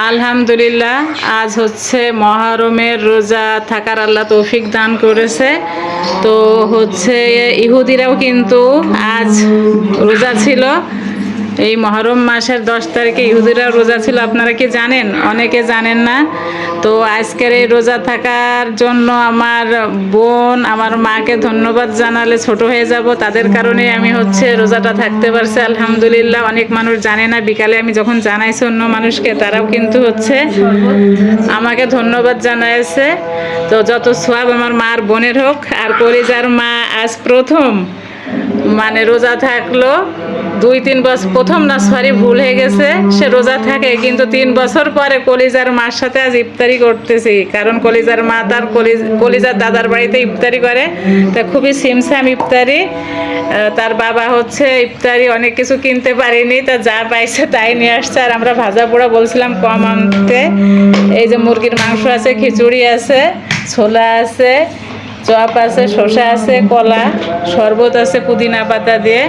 আলহামদুলিল্লাহ, আজ হচ্ছে মহরমের রোজা থাকার আল্লাহ তৌফিক দান করেছে। তো হচ্ছে ইহুদিরাও কিন্তু আজ রোজা ছিল। এই মহরম মাসের 10 তারিখে ইহুদিরা রোজা ছিল, আপনারা কি জানেন? অনেকে জানেন না। তো আজকের এই রোজা থাকার জন্য আমার বোন আমার মাকে ধন্যবাদ জানালে ছোট হয়ে যাব, তাদের কারণে আমি হচ্ছে রোজাটা থাকতে পারছি আলহামদুলিল্লাহ। অনেক মানুষ জানে না, বিকালে আমি যখন জানাইছি অন্য মানুষকে, তারাও কিন্তু হচ্ছে আমাকে ধন্যবাদ জানাইছে। তো যত সোয়াব আমার মার বোনের হোক। আর কলিজার মা আজ প্রথম মানে রোজা থাকলো 2-3 বছর, প্রথম না সরি ভুল হয়ে গেছে, সে রোজা থাকে কিন্তু 3 বছর পরে কলিজার মার সাথে আজ ইফতারি করতেছি। কারণ কলিজার মা তার কলিজার দাদার বাড়িতে ইফতারি করে, তা খুবই সিমসাম ইফতারি। তার বাবা হচ্ছে ইফতারি অনেক কিছু কিনতে পারেনি, তা যা পাইছে তাই নিয়ে আসছে। আর আমরা ভাজা পোড়া বলছিলাম কম আনতে। এই যে মুরগির মাংস আছে, খিচুড়ি আছে, ছোলা আছে, চপ আছে, শসা আছে, কলা, শরবত আছে পুদিনা পাতা দিয়ে।